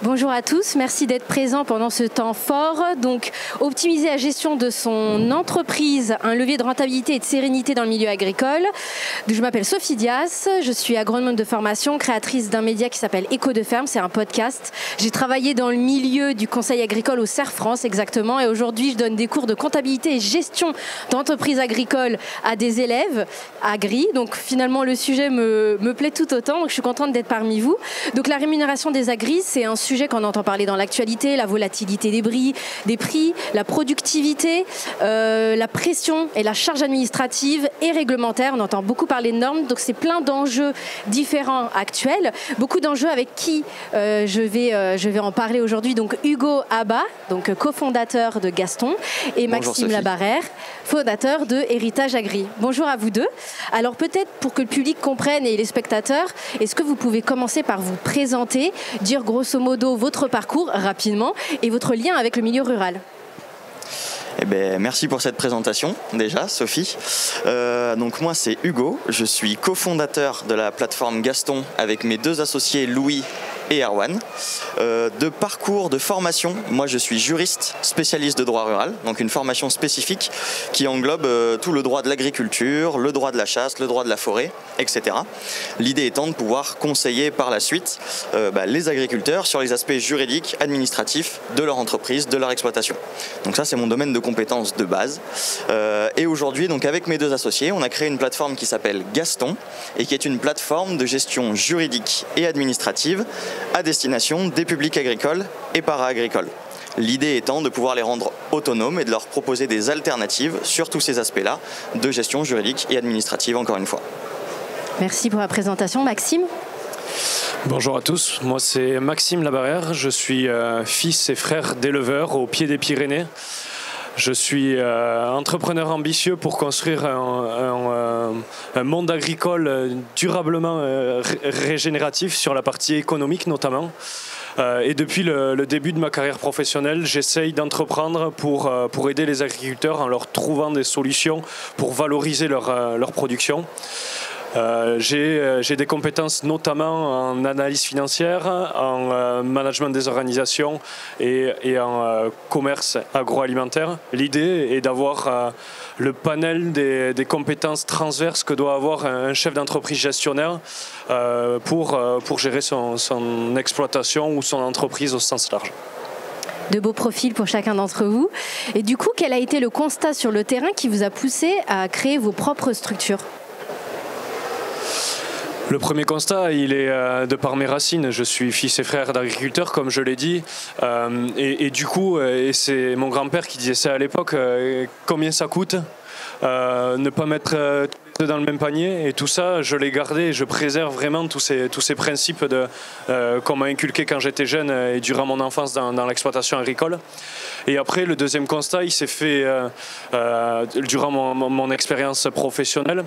Bonjour à tous, merci d'être présents pendant ce temps fort. Donc, optimiser la gestion de son entreprise, un levier de rentabilité et de sérénité dans le milieu agricole. Je m'appelle Sophie Dias, je suis agronome de formation, créatrice d'un média qui s'appelle Écho de ferme, c'est un podcast. J'ai travaillé dans le milieu du conseil agricole au CERF France exactement et aujourd'hui je donne des cours de comptabilité et gestion d'entreprises agricoles à des élèves agri. Donc finalement le sujet me plaît tout autant, donc je suis contente d'être parmi vous. Donc la rémunération des agris, c'est un sujet qu'on entend parler dans l'actualité, la volatilité des prix, la productivité, la pression et la charge administrative et réglementaire. On entend beaucoup parler de normes, donc c'est plein d'enjeux différents actuels. Beaucoup d'enjeux avec qui je vais en parler aujourd'hui. Donc Hugo Abba, donc cofondateur de Gaston, et Maxime Labarère, fondateur de Héritage Agri. Bonjour à vous deux. Alors peut-être pour que le public comprenne et les spectateurs, est-ce que vous pouvez commencer par vous présenter, dire grosso modo votre parcours rapidement et votre lien avec le milieu rural? Merci pour cette présentation déjà, Sophie. Donc moi c'est Hugo, je suis cofondateur de la plateforme Gaston avec mes deux associés Louis et Erwan. De parcours, de formation, moi je suis juriste spécialiste de droit rural, donc une formation spécifique qui englobe tout le droit de l'agriculture, le droit de la chasse, le droit de la forêt, etc. L'idée étant de pouvoir conseiller par la suite les agriculteurs sur les aspects juridiques, administratifs de leur entreprise, de leur exploitation. Donc ça c'est mon domaine de compétences de base. Et aujourd'hui, donc avec mes deux associés, on a créé une plateforme qui s'appelle Gaston et qui est une plateforme de gestion juridique et administrative à destination des publics agricoles et para-agricoles. L'idée étant de pouvoir les rendre autonomes et de leur proposer des alternatives sur tous ces aspects-là de gestion juridique et administrative, encore une fois. Merci pour la présentation. Maxime ? Bonjour à tous, moi c'est Maxime Labarère, je suis fils et frère d'éleveurs au pied des Pyrénées. Je suis entrepreneur ambitieux pour construire un monde agricole durablement régénératif sur la partie économique notamment. Et depuis le début de ma carrière professionnelle, j'essaye d'entreprendre pour aider les agriculteurs en leur trouvant des solutions pour valoriser leur production. J'ai des compétences notamment en analyse financière, en management des organisations et en commerce agroalimentaire. L'idée est d'avoir le panel des compétences transverses que doit avoir un chef d'entreprise gestionnaire pour gérer son exploitation ou son entreprise au sens large. De beaux profils pour chacun d'entre vous. Et du coup, quel a été le constat sur le terrain qui vous a poussé à créer vos propres structures ? Le premier constat, il est de par mes racines. Je suis fils et frère d'agriculteurs, comme je l'ai dit. Et du coup, et c'est mon grand-père qui disait ça à l'époque, combien ça coûte ne pas mettre dans le même panier, et tout ça je l'ai gardé et je préserve vraiment tous ces principes qu'on m'a inculqués quand j'étais jeune et durant mon enfance dans l'exploitation agricole. Et après le deuxième constat il s'est fait durant mon expérience professionnelle,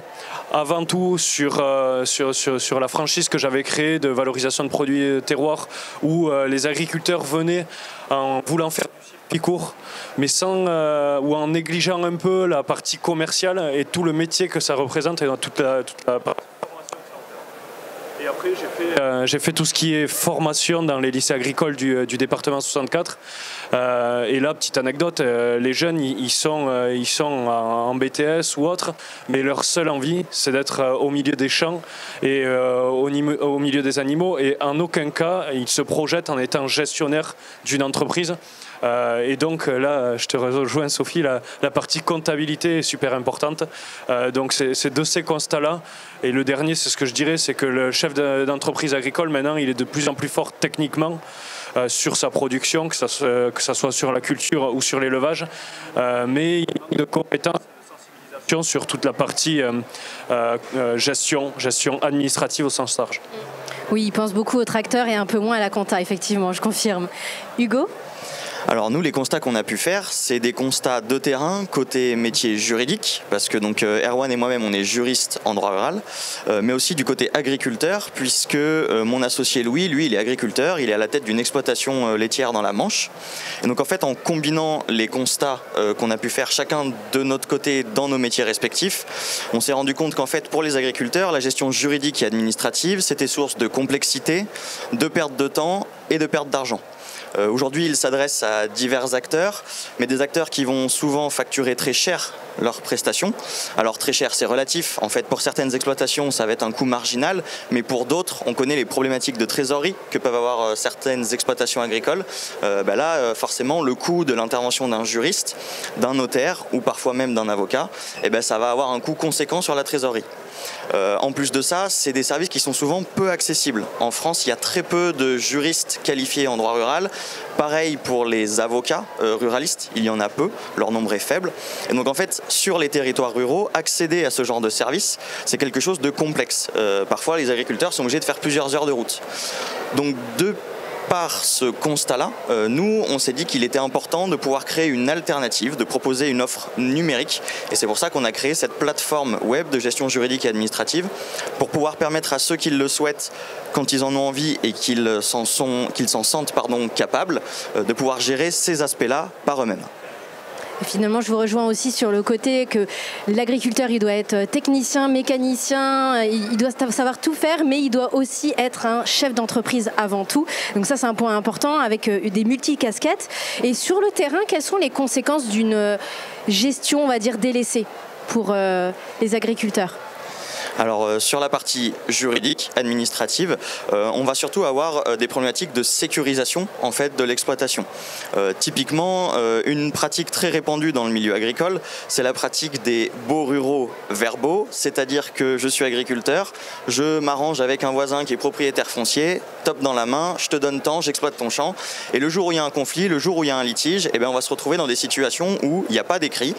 avant tout sur la franchise que j'avais créée de valorisation de produits terroirs où les agriculteurs venaient en voulant faire du court, mais ou en négligeant un peu la partie commerciale et tout le métier que ça représente et dans toute la partie. Et après, j'ai fait tout ce qui est formation dans les lycées agricoles du département 64. Et là, petite anecdote, les jeunes, ils sont en BTS ou autre, mais leur seule envie, c'est d'être au milieu des champs et au milieu des animaux. Et en aucun cas, ils se projettent en étant gestionnaire d'une entreprise. Et donc là, je te rejoins Sophie, la partie comptabilité est super importante. Donc c'est de ces constats-là. Et le dernier, c'est ce que je dirais, c'est que le chef d'entreprise agricole, maintenant, il est de plus en plus fort techniquement sur sa production, que ça soit sur la culture ou sur l'élevage. Mais il manque de compétences sur toute la partie gestion administrative au sens large. Oui, il pense beaucoup aux tracteurs et un peu moins à la compta, effectivement, je confirme. Hugo ? Alors nous, les constats qu'on a pu faire, c'est des constats de terrain côté métier juridique, parce que donc Erwan et moi-même, on est juristes en droit rural, mais aussi du côté agriculteur, puisque mon associé Louis, lui, il est agriculteur, il est à la tête d'une exploitation laitière dans la Manche. Et donc en fait, en combinant les constats qu'on a pu faire chacun de notre côté dans nos métiers respectifs, on s'est rendu compte qu'en fait, pour les agriculteurs, la gestion juridique et administrative, c'était source de complexité, de perte de temps et de perte d'argent. Aujourd'hui, ils s'adressent à divers acteurs, mais des acteurs qui vont souvent facturer très cher leurs prestations. Alors très cher, c'est relatif. En fait, pour certaines exploitations, ça va être un coût marginal, mais pour d'autres, on connaît les problématiques de trésorerie que peuvent avoir certaines exploitations agricoles. Là, forcément, le coût de l'intervention d'un juriste, d'un notaire ou parfois même d'un avocat, ça va avoir un coût conséquent sur la trésorerie. En plus de ça, c'est des services qui sont souvent peu accessibles. En France, il y a très peu de juristes qualifiés en droit rural. Pareil pour les avocats ruralistes, il y en a peu, leur nombre est faible. Et donc en fait, sur les territoires ruraux, accéder à ce genre de service, c'est quelque chose de complexe. Parfois, les agriculteurs sont obligés de faire plusieurs heures de route. Donc par ce constat-là, nous, on s'est dit qu'il était important de pouvoir créer une alternative, de proposer une offre numérique. Et c'est pour ça qu'on a créé cette plateforme web de gestion juridique et administrative pour pouvoir permettre à ceux qui le souhaitent, quand ils en ont envie et qu'ils s'en sentent capables, de pouvoir gérer ces aspects-là par eux-mêmes. Et finalement, je vous rejoins aussi sur le côté que l'agriculteur, il doit être technicien, mécanicien, il doit savoir tout faire, mais il doit aussi être un chef d'entreprise avant tout. Donc ça, c'est un point important avec des multicasquettes. Et sur le terrain, quelles sont les conséquences d'une gestion, on va dire, délaissée pour les agriculteurs ? Alors sur la partie juridique, administrative, on va surtout avoir des problématiques de sécurisation en fait de l'exploitation. Typiquement, une pratique très répandue dans le milieu agricole, c'est la pratique des baux ruraux verbaux, c'est-à-dire que je suis agriculteur, je m'arrange avec un voisin qui est propriétaire foncier, top dans la main, je te donne tant, j'exploite ton champ, et le jour où il y a un conflit, le jour où il y a un litige, on va se retrouver dans des situations où il n'y a pas d'écrit,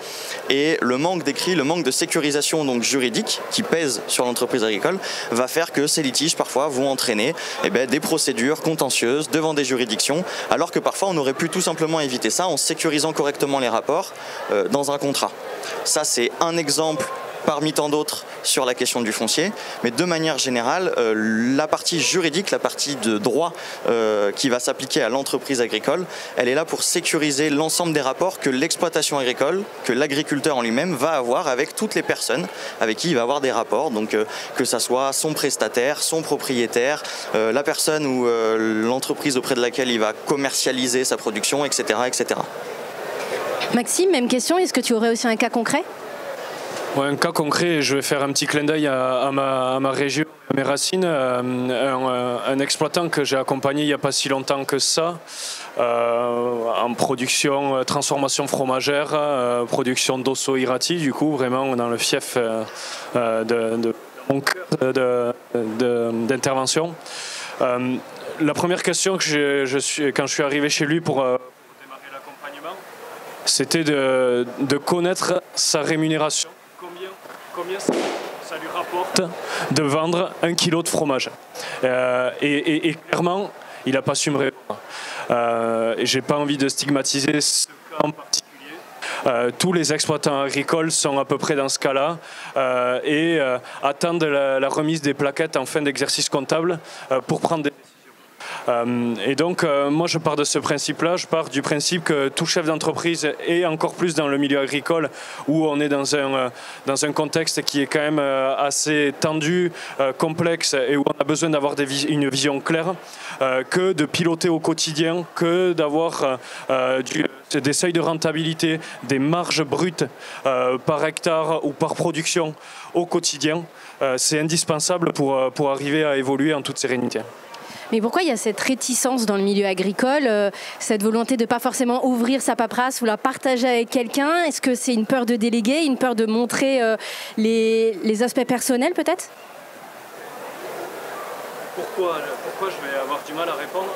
et le manque d'écrit, le manque de sécurisation donc juridique qui pèse sur l'entreprise agricole va faire que ces litiges parfois vont entraîner des procédures contentieuses devant des juridictions, alors que parfois on aurait pu tout simplement éviter ça en sécurisant correctement les rapports dans un contrat. Ça, c'est un exemple parmi tant d'autres sur la question du foncier, mais de manière générale, la partie juridique, la partie de droit qui va s'appliquer à l'entreprise agricole, elle est là pour sécuriser l'ensemble des rapports que l'exploitation agricole, que l'agriculteur en lui-même va avoir avec toutes les personnes avec qui il va avoir des rapports, donc que ça soit son prestataire, son propriétaire, la personne ou l'entreprise auprès de laquelle il va commercialiser sa production, etc., etc. Maxime, même question, est-ce que tu aurais aussi un cas concret ? Ouais, un cas concret, je vais faire un petit clin d'œil à ma région, à mes racines. Un exploitant que j'ai accompagné il n'y a pas si longtemps que ça, en production, transformation fromagère, production d'osso irati, du coup, vraiment dans le fief de mon cœur d'intervention. La première question que quand je suis arrivé chez lui pour démarrer l'accompagnement, c'était de connaître sa rémunération. Combien ça lui rapporte de vendre 1 kilo de fromage. Et clairement, il n'a pas su me répondre. J'ai pas envie de stigmatiser ce cas en particulier. Tous les exploitants agricoles sont à peu près dans ce cas-là et attendent la remise des plaquettes en fin d'exercice comptable pour prendre des décisions. Et donc, moi, je pars de ce principe-là. Je pars du principe que tout chef d'entreprise, et encore plus dans le milieu agricole, où on est dans un contexte qui est quand même assez tendu, complexe, et où on a besoin d'avoir une vision claire, que de piloter au quotidien, que d'avoir des seuils de rentabilité, des marges brutes par hectare ou par production au quotidien. C'est indispensable pour arriver à évoluer en toute sérénité. Mais pourquoi il y a cette réticence dans le milieu agricole, cette volonté de ne pas forcément ouvrir sa paperasse ou la partager avec quelqu'un ? Est-ce que c'est une peur de déléguer, une peur de montrer les aspects personnels peut-être ? Pourquoi je vais avoir du mal à répondre ?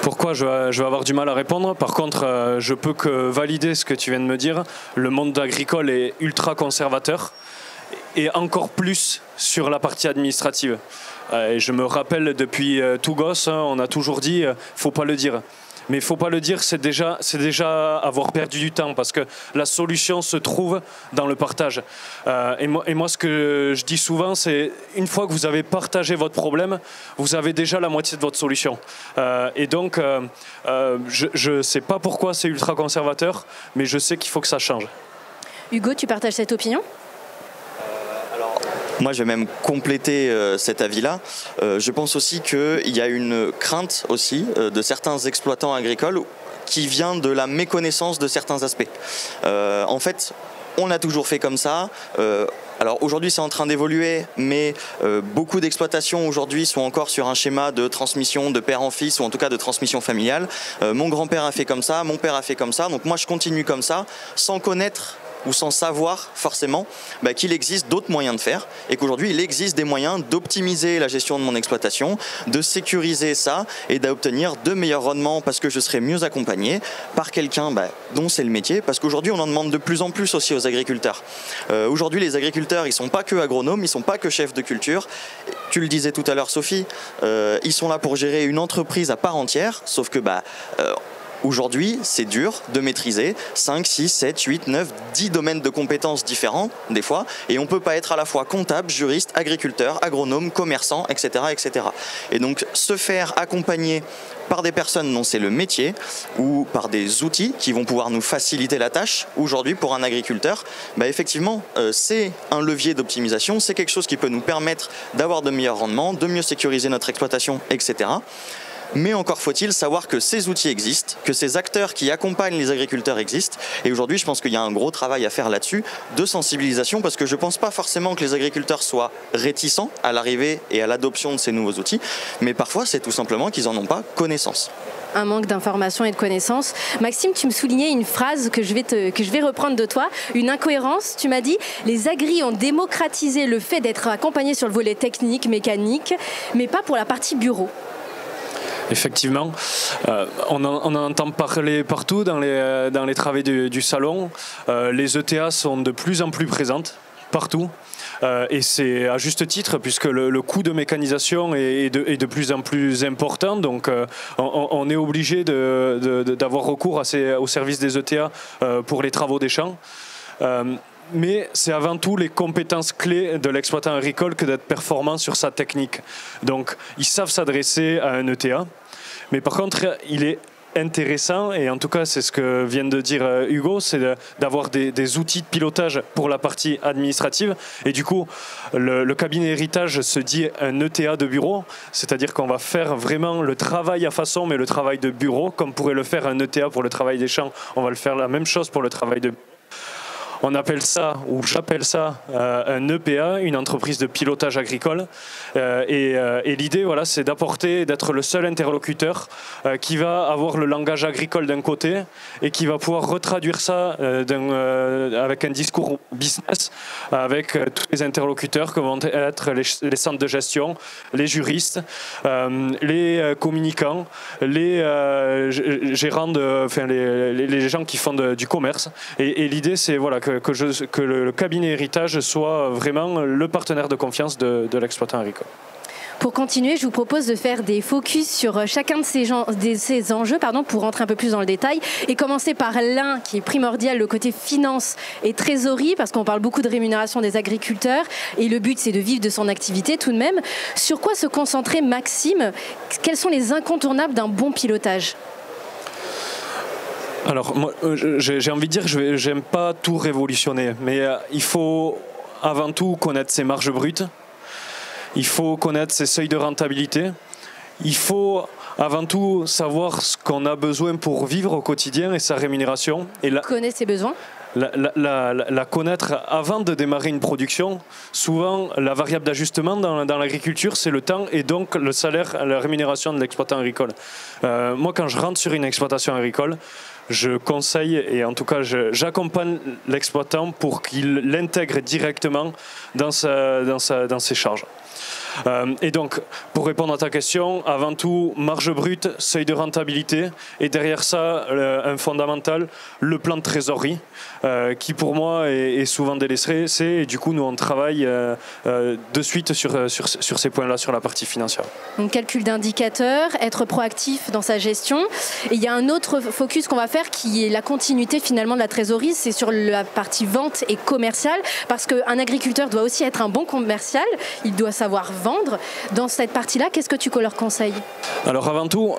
Pourquoi je vais avoir du mal à répondre ? Par contre, je peux que valider ce que tu viens de me dire. Le monde agricole est ultra conservateur. et encore plus sur la partie administrative. Et je me rappelle depuis tout gosse, on a toujours dit faut pas le dire. Mais il ne faut pas le dire, c'est déjà avoir perdu du temps parce que la solution se trouve dans le partage. Et moi, ce que je dis souvent, c'est une fois que vous avez partagé votre problème, vous avez déjà la moitié de votre solution. Et donc, je ne sais pas pourquoi c'est ultra conservateur, mais je sais qu'il faut que ça change. Hugo, tu partages cette opinion ? Moi, je vais même compléter cet avis-là. Je pense aussi qu'il y a une crainte aussi de certains exploitants agricoles qui vient de la méconnaissance de certains aspects. En fait, on a toujours fait comme ça. Alors aujourd'hui, c'est en train d'évoluer, mais beaucoup d'exploitations aujourd'hui sont encore sur un schéma de transmission de père en fils, ou en tout cas de transmission familiale. Mon grand-père a fait comme ça, mon père a fait comme ça, donc moi je continue comme ça, sans connaître ou sans savoir forcément qu'il existe d'autres moyens de faire et qu'aujourd'hui il existe des moyens d'optimiser la gestion de mon exploitation, de sécuriser ça et d'obtenir de meilleurs rendements parce que je serai mieux accompagné par quelqu'un dont c'est le métier, parce qu'aujourd'hui on en demande de plus en plus aussi aux agriculteurs. Aujourd'hui les agriculteurs ils sont pas que agronomes, ils sont pas que chefs de culture. Tu le disais tout à l'heure Sophie, ils sont là pour gérer une entreprise à part entière, sauf que aujourd'hui, c'est dur de maîtriser 5, 6, 7, 8, 9, 10 domaines de compétences différents, des fois, et on ne peut pas être à la fois comptable, juriste, agriculteur, agronome, commerçant, etc., etc. Et donc, se faire accompagner par des personnes dont c'est le métier ou par des outils qui vont pouvoir nous faciliter la tâche, aujourd'hui, pour un agriculteur, effectivement, c'est un levier d'optimisation, c'est quelque chose qui peut nous permettre d'avoir de meilleurs rendements, de mieux sécuriser notre exploitation, etc. Mais encore faut-il savoir que ces outils existent, que ces acteurs qui accompagnent les agriculteurs existent. Et aujourd'hui, je pense qu'il y a un gros travail à faire là-dessus, de sensibilisation, parce que je ne pense pas forcément que les agriculteurs soient réticents à l'arrivée et à l'adoption de ces nouveaux outils, mais parfois c'est tout simplement qu'ils n'en ont pas connaissance. Un manque d'information et de connaissances. Maxime, tu me soulignais une phrase que je vais reprendre de toi, une incohérence. Tu m'as dit « Les agris ont démocratisé le fait d'être accompagnés sur le volet technique, mécanique, mais pas pour la partie bureau ». Effectivement, on en entend parler partout dans les travées du salon. Les ETA sont de plus en plus présentes partout. Et c'est à juste titre puisque le coût de mécanisation est de plus en plus important. Donc on est obligé d'avoir recours au service des ETA pour les travaux des champs. Mais c'est avant tout les compétences clés de l'exploitant agricole que d'être performant sur sa technique. Donc ils savent s'adresser à un ETA. Mais par contre, il est intéressant, et en tout cas c'est ce que vient de dire Hugo, c'est d'avoir des outils de pilotage pour la partie administrative. Et du coup, le cabinet héritage se dit un ETA de bureau, c'est-à-dire qu'on va faire vraiment le travail à façon, mais le travail de bureau, comme pourrait le faire un ETA pour le travail des champs, on va le faire la même chose pour le travail de... On appelle ça, ou j'appelle ça, un EPA, une entreprise de pilotage agricole. Et l'idée, voilà, c'est d'être le seul interlocuteur qui va avoir le langage agricole d'un côté et qui va pouvoir retraduire ça avec un discours business, avec tous les interlocuteurs que vont être les centres de gestion, les juristes, les communicants, les gérants, les gens qui font du commerce. Et l'idée, c'est voilà, que le cabinet héritage soit vraiment le partenaire de confiance de l'exploitant agricole. Pour continuer, je vous propose de faire des focus sur chacun de ces enjeux pour rentrer un peu plus dans le détail et commencer par l'un qui est primordial, le côté finance et trésorerie, parce qu'on parle beaucoup de rémunération des agriculteurs et le but c'est de vivre de son activité tout de même. Sur quoi se concentrer, Maxime ? Quels sont les incontournables d'un bon pilotage ? Alors, moi, j'ai envie de dire que je n'aime pas tout révolutionner, mais il faut avant tout connaître ses marges brutes, il faut connaître ses seuils de rentabilité, il faut avant tout savoir ce qu'on a besoin pour vivre au quotidien et sa rémunération. Connaître ses besoins ? La connaître avant de démarrer une production. Souvent, la variable d'ajustement dans l'agriculture, c'est le temps et donc le salaire, la rémunération de l'exploitant agricole. Moi, quand je rentre sur une exploitation agricole, je conseille et en tout cas j'accompagne l'exploitant pour qu'il l'intègre directement dans ses charges. Et donc, pour répondre à ta question, avant tout, marge brute, seuil de rentabilité, et derrière ça, un fondamental, le plan de trésorerie, qui pour moi est souvent délaissé, et du coup, nous, on travaille de suite sur ces points-là, sur la partie financière. Donc, calcul d'indicateurs, être proactif dans sa gestion. Et il y a un autre focus qu'on va faire qui est la continuité finalement de la trésorerie, c'est sur la partie vente et commerciale, parce qu'un agriculteur doit aussi être un bon commercial, il doit savoir vendre. Dans cette partie-là, qu'est-ce que tu leur conseilles? Alors avant tout,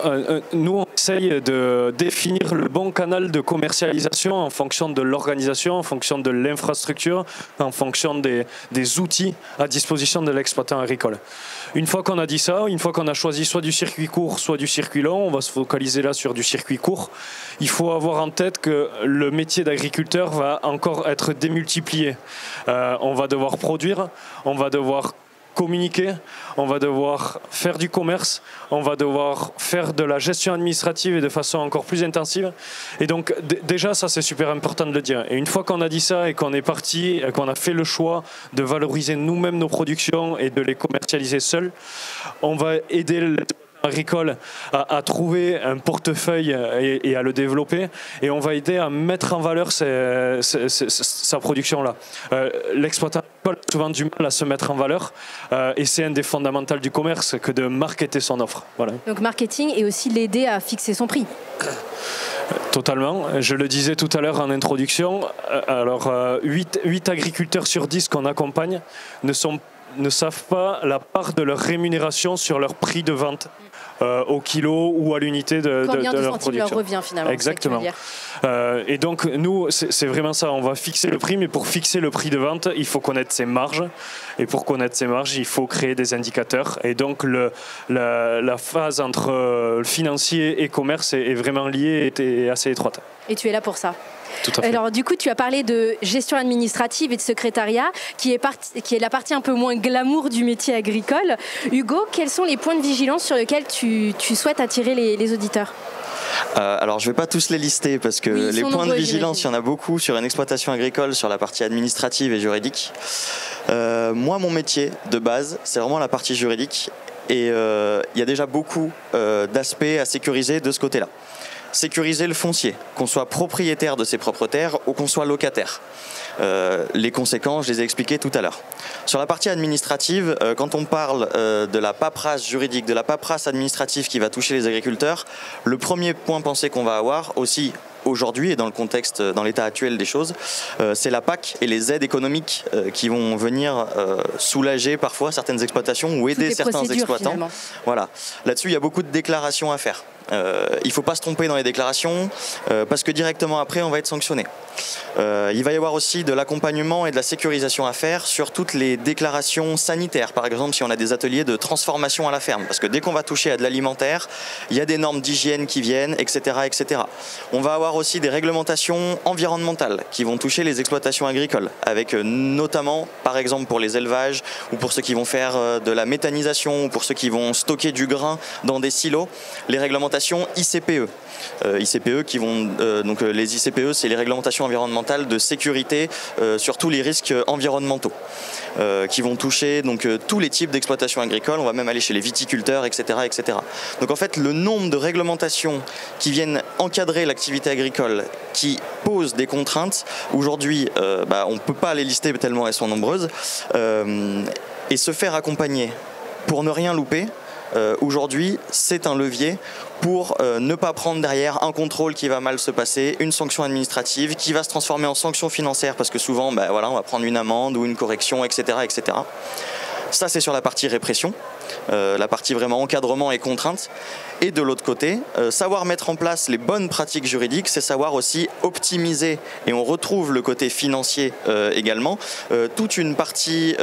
nous on essaye de définir le bon canal de commercialisation en fonction de l'organisation, en fonction de l'infrastructure, en fonction des outils à disposition de l'exploitant agricole. Une fois qu'on a dit ça, une fois qu'on a choisi soit du circuit court, soit du circuit long, on va se focaliser là sur du circuit court. Il faut avoir en tête que le métier d'agriculteur va encore être démultiplié. On va devoir produire, on va devoir communiquer, on va devoir faire du commerce, on va devoir faire de la gestion administrative et de façon encore plus intensive. Et donc déjà ça c'est super important de le dire. Et une fois qu'on a dit ça et qu'on est parti, qu'on a fait le choix de valoriser nous-mêmes nos productions et de les commercialiser seuls, on va aider agricole à trouver un portefeuille et à le développer, et on va aider à mettre en valeur sa production-là. L'exploitant agricole a souvent du mal à se mettre en valeur, et c'est un des fondamentaux du commerce que de marketer son offre. Voilà. Donc marketing et aussi l'aider à fixer son prix. Totalement. Je le disais tout à l'heure en introduction, alors 8 agriculteurs sur 10 qu'on accompagne ne savent pas la part de leur rémunération sur leur prix de vente au kilo ou à l'unité de leur production. Combien de centimes leur revient finalement? Exactement. Et donc nous, c'est vraiment ça, on va fixer le prix, mais pour fixer le prix de vente, il faut connaître ses marges. Et pour connaître ses marges, il faut créer des indicateurs. Et donc la phase entre le financier et commerce est vraiment liée et assez étroite. Et tu es là pour ça? Tout à fait. Alors du coup, tu as parlé de gestion administrative et de secrétariat, qui est la partie un peu moins glamour du métier agricole. Hugo, quels sont les points de vigilance sur lesquels tu souhaites attirer les auditeurs? Alors je ne vais pas tous les lister parce que les points de vigilance, il y en a beaucoup sur une exploitation agricole, sur la partie administrative et juridique. Moi, mon métier de base, c'est vraiment la partie juridique, et il y a déjà beaucoup d'aspects à sécuriser de ce côté-là. Sécuriser le foncier, qu'on soit propriétaire de ses propres terres ou qu'on soit locataire. Les conséquences, je les ai expliquées tout à l'heure. Sur la partie administrative, quand on parle de la paperasse juridique, de la paperasse administrative qui va toucher les agriculteurs, le premier point pensé qu'on va avoir aussi aujourd'hui et dans le contexte, dans l'état actuel des choses, c'est la PAC et les aides économiques qui vont venir soulager parfois certaines exploitations ou aider certains exploitants. Finalement. Voilà. Là-dessus, il y a beaucoup de déclarations à faire. Il ne faut pas se tromper dans les déclarations parce que directement après, on va être sanctionné. Il va y avoir aussi de l'accompagnement et de la sécurisation à faire sur toutes les déclarations sanitaires. Par exemple, si on a des ateliers de transformation à la ferme, parce que dès qu'on va toucher à de l'alimentaire, il y a des normes d'hygiène qui viennent, etc., etc. On va avoir aussi des réglementations environnementales qui vont toucher les exploitations agricoles, avec notamment, par exemple, pour les élevages ou pour ceux qui vont faire de la méthanisation ou pour ceux qui vont stocker du grain dans des silos, les réglementations ICPE. ICPE qui vont donc les ICPE, c'est les réglementations environnementales de sécurité sur tous les risques environnementaux qui vont toucher donc tous les types d'exploitation agricole. On va même aller chez les viticulteurs, etc., etc. Donc en fait, le nombre de réglementations qui viennent encadrer l'activité agricole, qui posent des contraintes, aujourd'hui, on ne peut pas les lister tellement elles sont nombreuses, et se faire accompagner pour ne rien louper. Aujourd'hui, c'est un levier pour ne pas prendre derrière un contrôle qui va mal se passer, une sanction administrative qui va se transformer en sanction financière parce que souvent, on va prendre une amende ou une correction, etc., etc. Ça, c'est sur la partie répression, la partie vraiment encadrement et contrainte. Et de l'autre côté, savoir mettre en place les bonnes pratiques juridiques, c'est savoir aussi optimiser, et on retrouve le côté financier également, toute une partie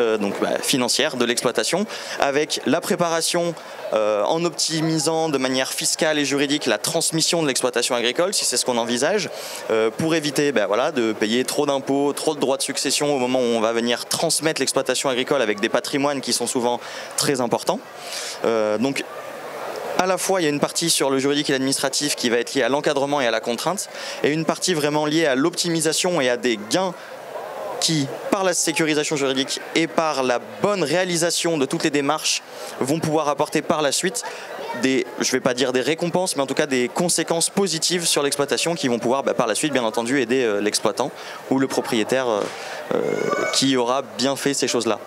financière de l'exploitation, avec la préparation en optimisant de manière fiscale et juridique la transmission de l'exploitation agricole, si c'est ce qu'on envisage, pour éviter de payer trop d'impôts, trop de droits de succession au moment où on va venir transmettre l'exploitation agricole avec des patrimoines qui sont souvent très importants. Donc, à la fois, il y a une partie sur le juridique et l'administratif qui va être liée à l'encadrement et à la contrainte, et une partie vraiment liée à l'optimisation et à des gains qui, par la sécurisation juridique et par la bonne réalisation de toutes les démarches, vont pouvoir apporter par la suite je ne vais pas dire des récompenses, mais en tout cas des conséquences positives sur l'exploitation qui vont pouvoir par la suite, bien entendu, aider l'exploitant ou le propriétaire qui aura bien fait ces choses-là.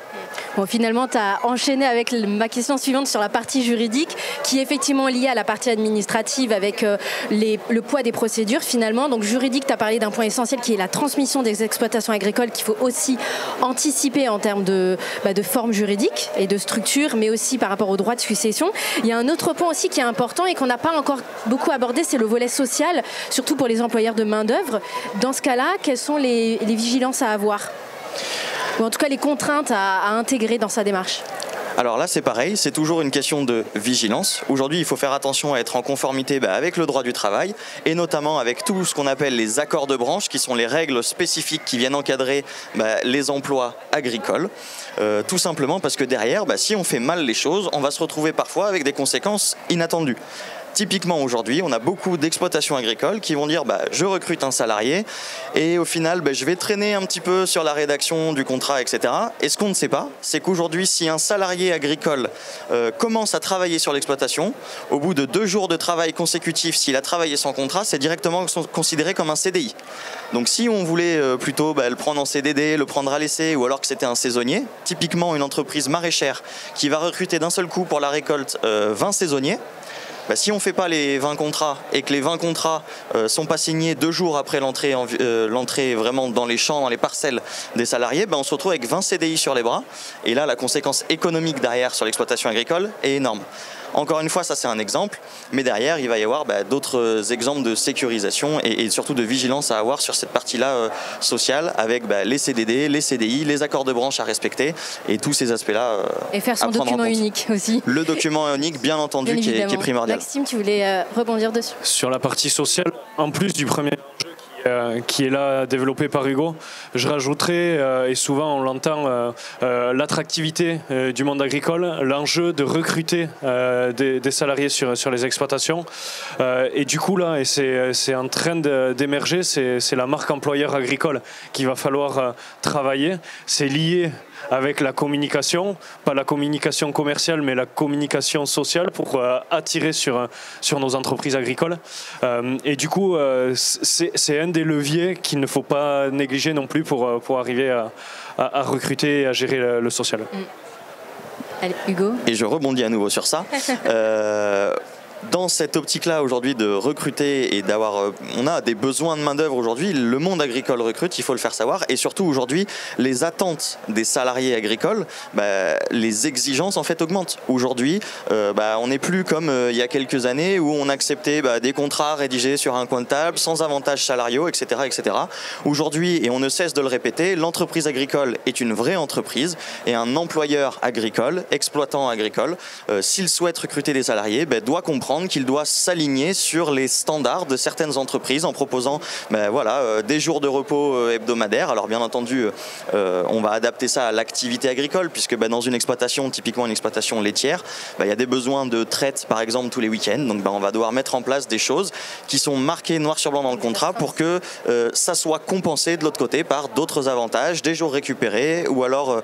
Bon, finalement, tu as enchaîné avec ma question suivante sur la partie juridique, qui est effectivement liée à la partie administrative avec le poids des procédures, finalement. Donc, juridique, tu as parlé d'un point essentiel qui est la transmission des exploitations agricoles, qu'il faut aussi anticiper en termes de forme juridique et de structure, mais aussi par rapport au droit de succession. Il y a un autre point aussi qui est important et qu'on n'a pas encore beaucoup abordé, c'est le volet social, surtout pour les employeurs de main-d'œuvre. Dans ce cas-là, quelles sont les vigilances à avoir ? Ou en tout cas les contraintes à intégrer dans sa démarche? Alors là, c'est pareil, c'est toujours une question de vigilance. Aujourd'hui, il faut faire attention à être en conformité avec le droit du travail et notamment avec tout ce qu'on appelle les accords de branche, qui sont les règles spécifiques qui viennent encadrer les emplois agricoles. Tout simplement parce que derrière, si on fait mal les choses, on va se retrouver parfois avec des conséquences inattendues. Typiquement aujourd'hui, on a beaucoup d'exploitations agricoles qui vont dire je recrute un salarié et au final je vais traîner un petit peu sur la rédaction du contrat, etc. Et ce qu'on ne sait pas, c'est qu'aujourd'hui, si un salarié agricole commence à travailler sur l'exploitation, au bout de 2 jours de travail consécutifs, s'il a travaillé sans contrat, c'est directement considéré comme un CDI. Donc si on voulait plutôt le prendre en CDD, le prendre à l'essai ou alors que c'était un saisonnier, typiquement une entreprise maraîchère qui va recruter d'un seul coup pour la récolte 20 saisonniers, si on ne fait pas les 20 contrats et que les 20 contrats sont pas signés 2 jours après l'entrée vraiment dans les champs, dans les parcelles des salariés, on se retrouve avec 20 CDI sur les bras. Et là, la conséquence économique derrière sur l'exploitation agricole est énorme. Encore une fois, ça c'est un exemple, mais derrière, il va y avoir d'autres exemples de sécurisation et surtout de vigilance à avoir sur cette partie-là sociale avec les CDD, les CDI, les accords de branche à respecter et tous ces aspects-là et faire son document unique aussi. Le document unique, bien entendu, qui est primordial. Maxime, tu voulais rebondir dessus? Sur la partie sociale, en plus du premier qui est là développé par Hugo, je rajouterais, et souvent on l'entend, l'attractivité du monde agricole, l'enjeu de recruter des salariés sur les exploitations. Et du coup là, et c'est en train d'émerger, c'est la marque employeur agricole qu'il va falloir travailler. C'est lié avec la communication, pas la communication commerciale, mais la communication sociale pour attirer sur nos entreprises agricoles. Et du coup, c'est un des leviers qu'il ne faut pas négliger non plus pour arriver à recruter et à gérer le social. Allez, Hugo. Et je rebondis à nouveau sur ça. Dans cette optique-là aujourd'hui de recruter et d'avoir, on a des besoins de main-d'œuvre aujourd'hui. Le monde agricole recrute, il faut le faire savoir. Et surtout aujourd'hui, les attentes des salariés agricoles, les exigences en fait augmentent. Aujourd'hui, on n'est plus comme il y a quelques années où on acceptait des contrats rédigés sur un coin de table, sans avantages salariaux, etc., etc. Aujourd'hui, et on ne cesse de le répéter, l'entreprise agricole est une vraie entreprise et un employeur agricole, exploitant agricole, s'il souhaite recruter des salariés, doit comprendre qu'il doit s'aligner sur les standards de certaines entreprises en proposant des jours de repos hebdomadaires. Alors bien entendu, on va adapter ça à l'activité agricole puisque dans une exploitation, typiquement une exploitation laitière, il y a des besoins de traite par exemple tous les week-ends. Donc on va devoir mettre en place des choses qui sont marquées noir sur blanc dans le contrat pour que ça soit compensé de l'autre côté par d'autres avantages, des jours récupérés ou alors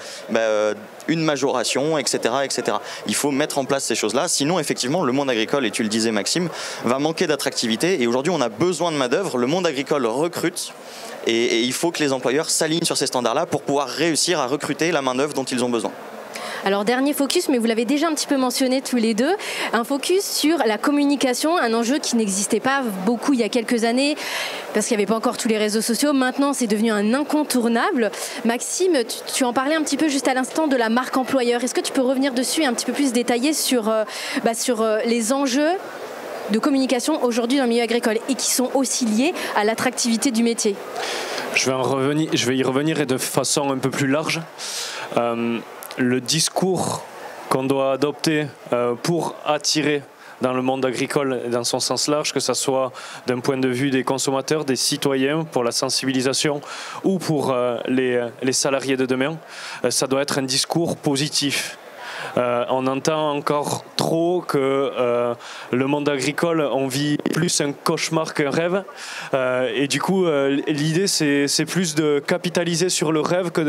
une majoration, etc., etc. Il faut mettre en place ces choses-là. Sinon, effectivement, le monde agricole, et tu le disais Maxime, va manquer d'attractivité. Et aujourd'hui, on a besoin de main-d'œuvre. Le monde agricole recrute. Et il faut que les employeurs s'alignent sur ces standards-là pour pouvoir réussir à recruter la main-d'œuvre dont ils ont besoin. Alors dernier focus, mais vous l'avez déjà un petit peu mentionné tous les deux, un focus sur la communication, un enjeu qui n'existait pas beaucoup il y a quelques années parce qu'il n'y avait pas encore tous les réseaux sociaux. Maintenant, c'est devenu un incontournable. Maxime, tu en parlais un petit peu juste à l'instant de la marque employeur. Est-ce que tu peux revenir dessus et un petit peu plus détailler sur les enjeux de communication aujourd'hui dans le milieu agricole et qui sont aussi liés à l'attractivité du métier? Je vais y revenir et de façon un peu plus large. Le discours qu'on doit adopter pour attirer dans le monde agricole dans son sens large, que ce soit d'un point de vue des consommateurs, des citoyens, pour la sensibilisation ou pour les salariés de demain, ça doit être un discours positif. On entend encore trop que le monde agricole, on vit plus un cauchemar qu'un rêve. Et du coup, l'idée, c'est plus de capitaliser sur le rêve que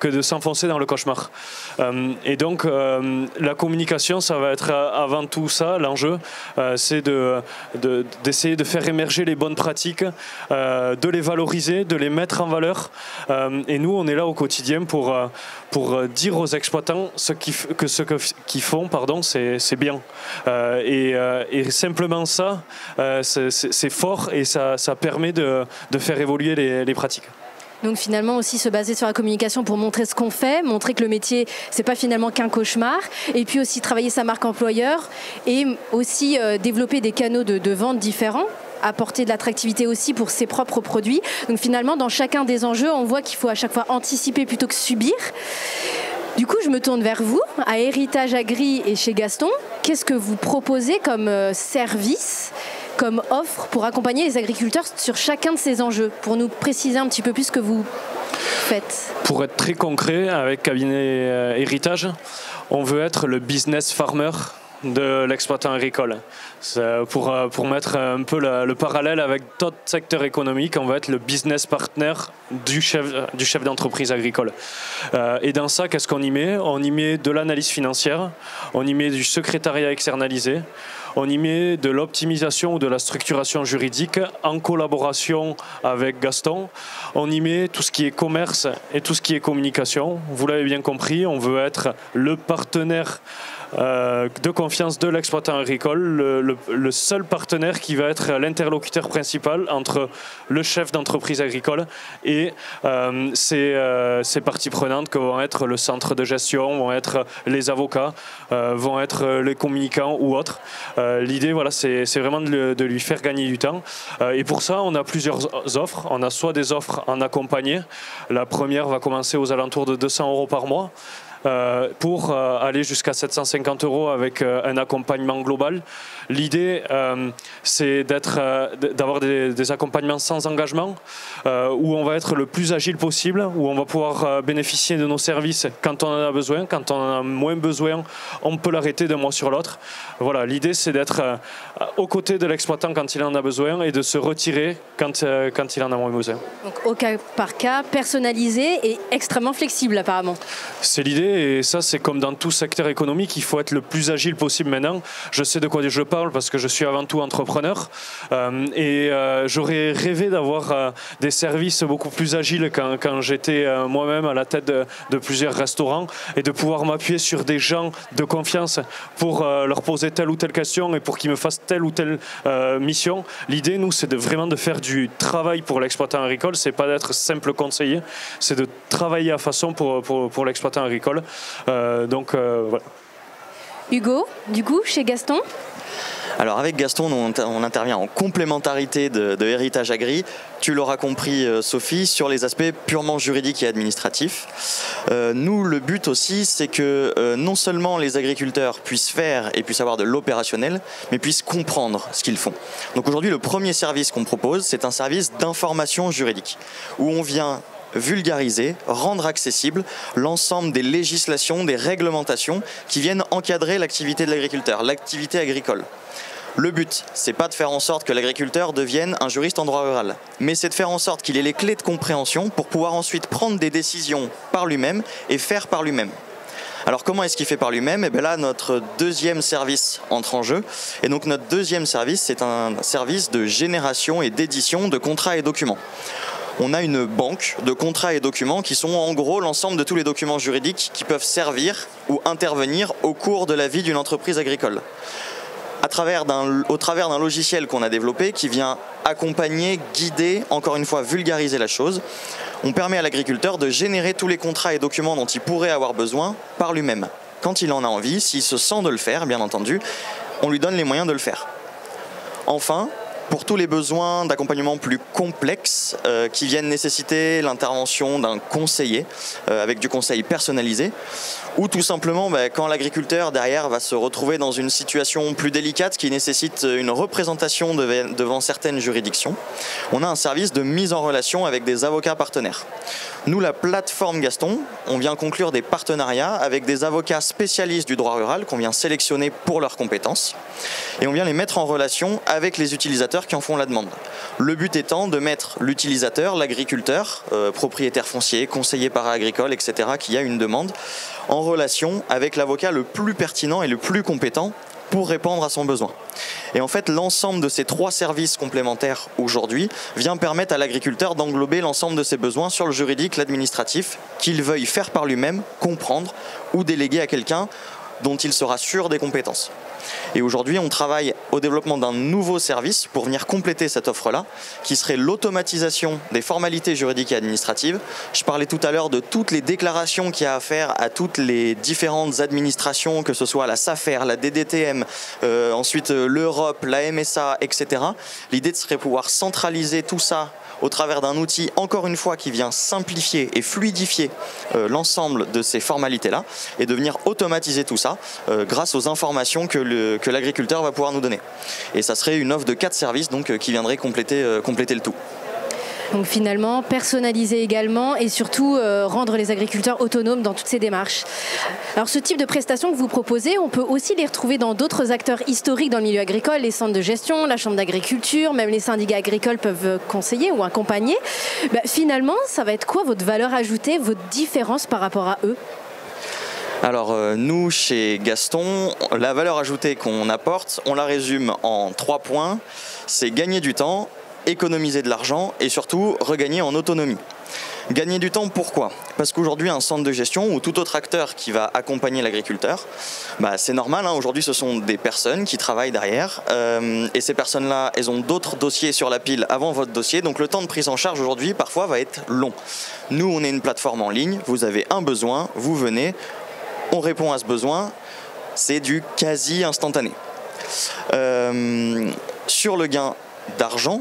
de s'enfoncer dans le cauchemar. Et donc, la communication, ça va être avant tout ça, l'enjeu. C'est d'essayer de faire émerger les bonnes pratiques, de les valoriser, de les mettre en valeur. Et nous, on est là au quotidien pour dire aux exploitants ce qu'ils font, c'est bien. Et simplement ça, c'est fort et ça permet de faire évoluer les pratiques. Donc finalement aussi se baser sur la communication pour montrer ce qu'on fait, montrer que le métier c'est pas finalement qu'un cauchemar, et puis aussi travailler sa marque employeur et aussi développer des canaux de vente différents, apporter de l'attractivité aussi pour ses propres produits. Donc finalement dans chacun des enjeux on voit qu'il faut à chaque fois anticiper plutôt que subir. Du coup je me tourne vers vous, à Héritage Agri et chez Gaston, qu'est-ce que vous proposez comme service, comme offre pour accompagner les agriculteurs sur chacun de ces enjeux, pour nous préciser un petit peu plus ce que vous faites? Pour être très concret, avec Cabinet Héritage, on veut être le business farmer de l'exploitant agricole. Pour mettre un peu le parallèle avec d'autres secteurs économiques, on va être le business partner du chef d'entreprise agricole. Et dans ça, qu'est-ce qu'on y met? On y met de l'analyse financière, on y met du secrétariat externalisé, on y met de l'optimisation ou de la structuration juridique en collaboration avec Gaston. On y met tout ce qui est commerce et tout ce qui est communication. Vous l'avez bien compris, on veut être le partenaire de confiance de l'exploitant agricole, le seul partenaire qui va être l'interlocuteur principal entre le chef d'entreprise agricole et ces parties prenantes que vont être le centre de gestion, vont être les avocats, vont être les communicants ou autres. L'idée, voilà, c'est vraiment de lui faire gagner du temps. Et pour ça, on a plusieurs offres. On a soit des offres en accompagné. La première va commencer aux alentours de 200 € par mois. Pour aller jusqu'à 750 € avec un accompagnement global. L'idée, c'est d'avoir des accompagnements sans engagement, où on va être le plus agile possible, où on va pouvoir bénéficier de nos services quand on en a besoin. Quand on en a moins besoin, on peut l'arrêter d'un mois sur l'autre. Voilà, l'idée, c'est d'être aux côtés de l'exploitant quand il en a besoin et de se retirer quand il en a moins besoin. Donc au cas par cas, personnalisé et extrêmement flexible apparemment. C'est l'idée. Et ça, c'est comme dans tout secteur économique, il faut être le plus agile possible maintenant. Je sais de quoi je parle parce que je suis avant tout entrepreneur. J'aurais rêvé d'avoir des services beaucoup plus agiles quand j'étais moi-même à la tête de plusieurs restaurants et de pouvoir m'appuyer sur des gens de confiance pour leur poser telle ou telle question et pour qu'ils me fassent telle ou telle mission. L'idée, nous, c'est vraiment de faire du travail pour l'exploitant agricole. C'est pas d'être simple conseiller, c'est de travailler à façon pour l'exploitant agricole. Voilà. Hugo, du coup, chez Gaston? Alors avec Gaston, on intervient en complémentarité de Héritage Agri. Tu l'auras compris, Sophie, sur les aspects purement juridiques et administratifs. Nous, le but aussi, c'est que non seulement les agriculteurs puissent faire et puissent avoir de l'opérationnel, mais puissent comprendre ce qu'ils font. Donc aujourd'hui, le premier service qu'on propose, c'est un service d'information juridique, où on vient vulgariser, rendre accessible l'ensemble des législations, des réglementations qui viennent encadrer l'activité de l'agriculteur, l'activité agricole. Le but, c'est pas de faire en sorte que l'agriculteur devienne un juriste en droit rural, mais c'est de faire en sorte qu'il ait les clés de compréhension pour pouvoir ensuite prendre des décisions par lui-même et faire par lui-même. Alors comment est-ce qu'il fait par lui-même? Et bien là, notre deuxième service entre en jeu. Et donc notre deuxième service, c'est un service de génération et d'édition de contrats et documents. On a une banque de contrats et documents qui sont en gros l'ensemble de tous les documents juridiques qui peuvent servir ou intervenir au cours de la vie d'une entreprise agricole. Au travers d'un logiciel qu'on a développé qui vient accompagner, guider, encore une fois vulgariser la chose, on permet à l'agriculteur de générer tous les contrats et documents dont il pourrait avoir besoin par lui-même. Quand il en a envie, s'il se sent de le faire, bien entendu, on lui donne les moyens de le faire. Enfin, pour tous les besoins d'accompagnement plus complexes qui viennent nécessiter l'intervention d'un conseiller avec du conseil personnalisé, ou tout simplement quand l'agriculteur derrière va se retrouver dans une situation plus délicate qui nécessite une représentation devant certaines juridictions, on a un service de mise en relation avec des avocats partenaires. Nous, la plateforme Gaston, on vient conclure des partenariats avec des avocats spécialistes du droit rural qu'on vient sélectionner pour leurs compétences et on vient les mettre en relation avec les utilisateurs qui en font la demande. Le but étant de mettre l'utilisateur, l'agriculteur, propriétaire foncier, conseiller para-agricole, etc., qui a une demande, en relation avec l'avocat le plus pertinent et le plus compétent pour répondre à son besoin. Et en fait, l'ensemble de ces 3 services complémentaires aujourd'hui vient permettre à l'agriculteur d'englober l'ensemble de ses besoins sur le juridique, l'administratif, qu'il veuille faire par lui-même, comprendre ou déléguer à quelqu'un dont il sera sûr des compétences. Et aujourd'hui, on travaille au développement d'un nouveau service pour venir compléter cette offre-là, qui serait l'automatisation des formalités juridiques et administratives. Je parlais tout à l'heure de toutes les déclarations qu'il y a à faire à toutes les différentes administrations, que ce soit la SAFER, la DDTM, ensuite l'Europe, la MSA, etc. L'idée serait de pouvoir centraliser tout ça au travers d'un outil, encore une fois, qui vient simplifier et fluidifier l'ensemble de ces formalités-là et de venir automatiser tout ça grâce aux informations que l'agriculteur va pouvoir nous donner. Et ça serait une offre de 4 services donc, qui viendrait compléter le tout. Donc finalement, personnaliser également et surtout rendre les agriculteurs autonomes dans toutes ces démarches. Alors ce type de prestations que vous proposez, on peut aussi les retrouver dans d'autres acteurs historiques dans le milieu agricole, les centres de gestion, la chambre d'agriculture, même les syndicats agricoles peuvent conseiller ou accompagner. Finalement, ça va être quoi votre valeur ajoutée, votre différence par rapport à eux ? Alors nous, chez Gaston, la valeur ajoutée qu'on apporte, on la résume en 3 points. C'est gagner du temps, économiser de l'argent et surtout regagner en autonomie. Gagner du temps, pourquoi ? Parce qu'aujourd'hui, un centre de gestion ou tout autre acteur qui va accompagner l'agriculteur, c'est normal, aujourd'hui ce sont des personnes qui travaillent derrière et ces personnes-là, elles ont d'autres dossiers sur la pile avant votre dossier, donc le temps de prise en charge aujourd'hui parfois va être long. Nous, on est une plateforme en ligne, vous avez un besoin, vous venez, on répond à ce besoin, c'est du quasi instantané. Sur le gain d'argent,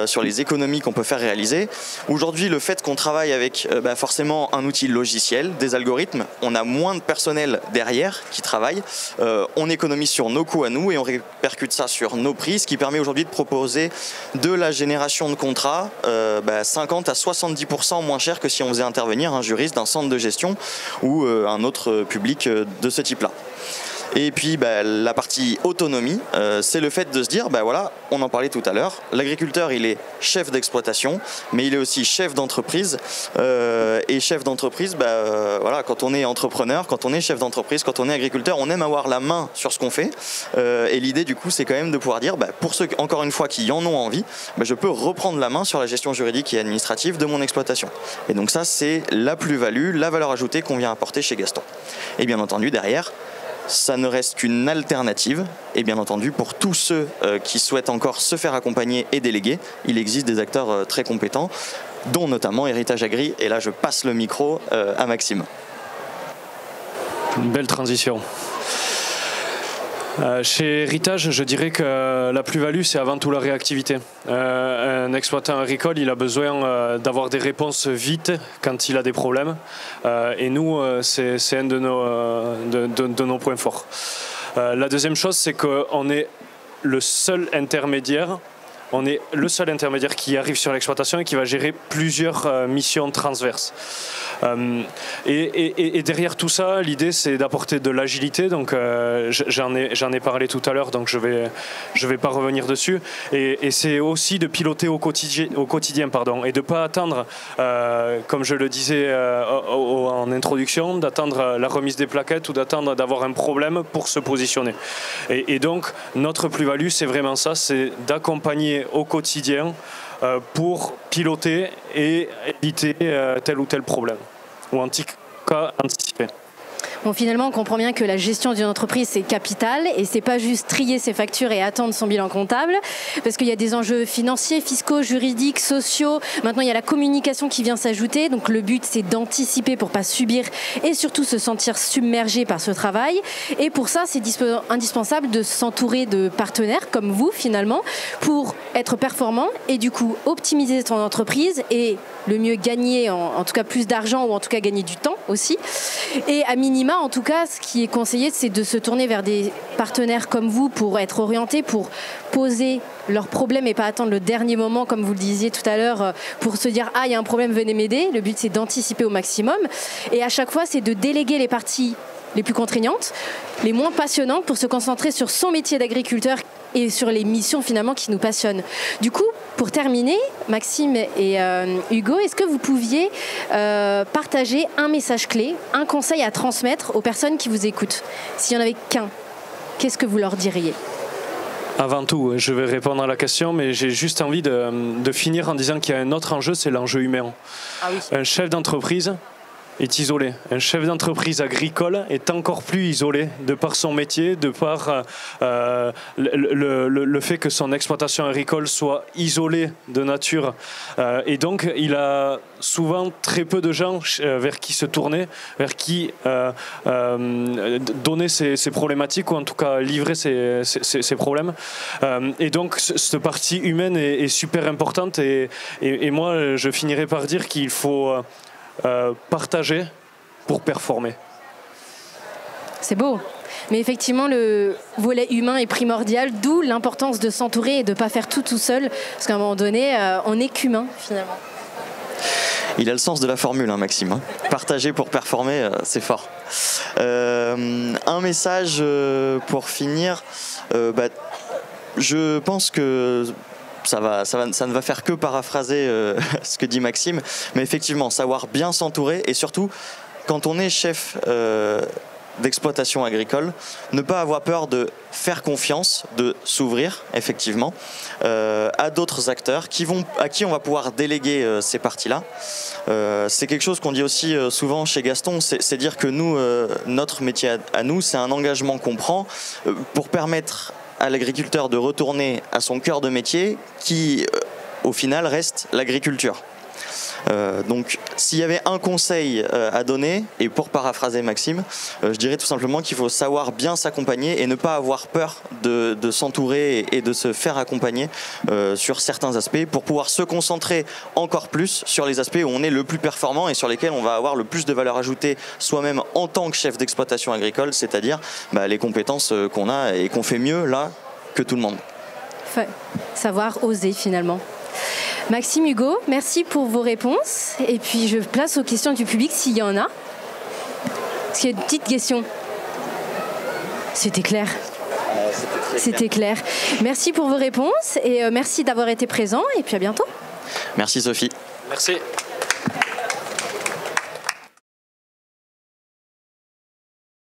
sur les économies qu'on peut faire réaliser. Aujourd'hui, le fait qu'on travaille avec forcément un outil logiciel, des algorithmes, on a moins de personnel derrière qui travaille, on économise sur nos coûts à nous et on répercute ça sur nos prix, ce qui permet aujourd'hui de proposer de la génération de contrats 50 à 70% moins cher que si on faisait intervenir un juriste d'un centre de gestion ou un autre public de ce type-là. Et puis la partie autonomie, c'est le fait de se dire, voilà, on en parlait tout à l'heure, l'agriculteur il est chef d'exploitation, mais il est aussi chef d'entreprise. Et chef d'entreprise, voilà, quand on est entrepreneur, quand on est chef d'entreprise, quand on est agriculteur, on aime avoir la main sur ce qu'on fait. Et l'idée du coup, c'est quand même de pouvoir dire, pour ceux, encore une fois, qui en ont envie, je peux reprendre la main sur la gestion juridique et administrative de mon exploitation. Et donc ça, c'est la plus-value, la valeur ajoutée qu'on vient apporter chez Gaston. Et bien entendu, derrière, ça ne reste qu'une alternative et bien entendu pour tous ceux qui souhaitent encore se faire accompagner et déléguer, il existe des acteurs très compétents dont notamment Héritage Agri et là je passe le micro à Maxime. Une belle transition. Chez Héritage, je dirais que la plus-value, c'est avant tout la réactivité. Un exploitant agricole, il a besoin d'avoir des réponses vite quand il a des problèmes. Et nous, c'est un de nos points forts. La deuxième chose, c'est qu'on est le seul intermédiaire. On est le seul intermédiaire qui arrive sur l'exploitation et qui va gérer plusieurs missions transverses. Et derrière tout ça, l'idée c'est d'apporter de l'agilité. Donc j'en ai parlé tout à l'heure, donc je vais pas revenir dessus. Et c'est aussi de piloter au quotidien, et de pas attendre, comme je le disais en introduction, d'attendre la remise des plaquettes ou d'attendre d'avoir un problème pour se positionner. Et donc notre plus-value, c'est vraiment ça, c'est d'accompagner au quotidien pour piloter et éviter tel ou tel problème, ou en tout cas anticiper. Bon, finalement, on comprend bien que la gestion d'une entreprise, c'est capital et c'est pas juste trier ses factures et attendre son bilan comptable parce qu'il y a des enjeux financiers, fiscaux, juridiques, sociaux. Maintenant, il y a la communication qui vient s'ajouter. Donc, le but, c'est d'anticiper pour pas subir et surtout se sentir submergé par ce travail. Et pour ça, c'est indispensable de s'entourer de partenaires comme vous, finalement, pour être performant et du coup, optimiser son entreprise et le mieux gagner, en tout cas plus d'argent ou en tout cas gagner du temps aussi. Et à minima, là, en tout cas, ce qui est conseillé, c'est de se tourner vers des partenaires comme vous pour être orientés, pour poser leurs problèmes et pas attendre le dernier moment, comme vous le disiez tout à l'heure, pour se dire « Ah, il y a un problème, venez m'aider ». Le but, c'est d'anticiper au maximum. Et à chaque fois, c'est de déléguer les parties les plus contraignantes, les moins passionnantes, pour se concentrer sur son métier d'agriculteur et sur les missions finalement qui nous passionnent. Du coup, pour terminer, Maxime et Hugo, est-ce que vous pouviez partager un message clé, un conseil à transmettre aux personnes qui vous écoutent? S'il n'y en avait qu'un, qu'est-ce que vous leur diriez? Avant tout, je vais répondre à la question, mais j'ai juste envie de finir en disant qu'il y a un autre enjeu, c'est l'enjeu humain. Ah oui. Un chef d'entreprise est isolé. Un chef d'entreprise agricole est encore plus isolé de par son métier, de par le fait que son exploitation agricole soit isolée de nature. Et donc, il a souvent très peu de gens vers qui se tourner, vers qui donner ses problématiques, ou en tout cas livrer ses problèmes. Et donc, cette partie humaine est super importante. Et moi, je finirai par dire qu'il faut partager pour performer. C'est beau. Mais effectivement, le volet humain est primordial, d'où l'importance de s'entourer et de ne pas faire tout seul, parce qu'à un moment donné, on n'est qu'humain, finalement. Il a le sens de la formule, hein, Maxime. Hein. Partager pour performer, c'est fort. Un message pour finir. Je pense que ça ne va faire que paraphraser ce que dit Maxime, mais effectivement, savoir bien s'entourer, et surtout, quand on est chef d'exploitation agricole, ne pas avoir peur de faire confiance, de s'ouvrir, effectivement, à d'autres acteurs à qui on va pouvoir déléguer ces parties-là. C'est quelque chose qu'on dit aussi souvent chez Gaston, c'est dire que nous, notre métier à nous, c'est un engagement qu'on prend pour permettre à l'agriculteur de retourner à son cœur de métier qui, au final, reste l'agriculture. Donc, s'il y avait un conseil à donner, et pour paraphraser Maxime, je dirais tout simplement qu'il faut savoir bien s'accompagner et ne pas avoir peur de s'entourer et de se faire accompagner sur certains aspects pour pouvoir se concentrer encore plus sur les aspects où on est le plus performant et sur lesquels on va avoir le plus de valeur ajoutée soi-même en tant que chef d'exploitation agricole, c'est-à-dire les compétences qu'on a et qu'on fait mieux là que tout le monde. Savoir oser finalement. Maxime, Hugo, merci pour vos réponses. Et puis je place aux questions du public s'il y en a. Est-ce qu'il y a une petite question? C'était clair. C'était clair. Merci pour vos réponses et merci d'avoir été présent. Et puis à bientôt. Merci Sophie. Merci.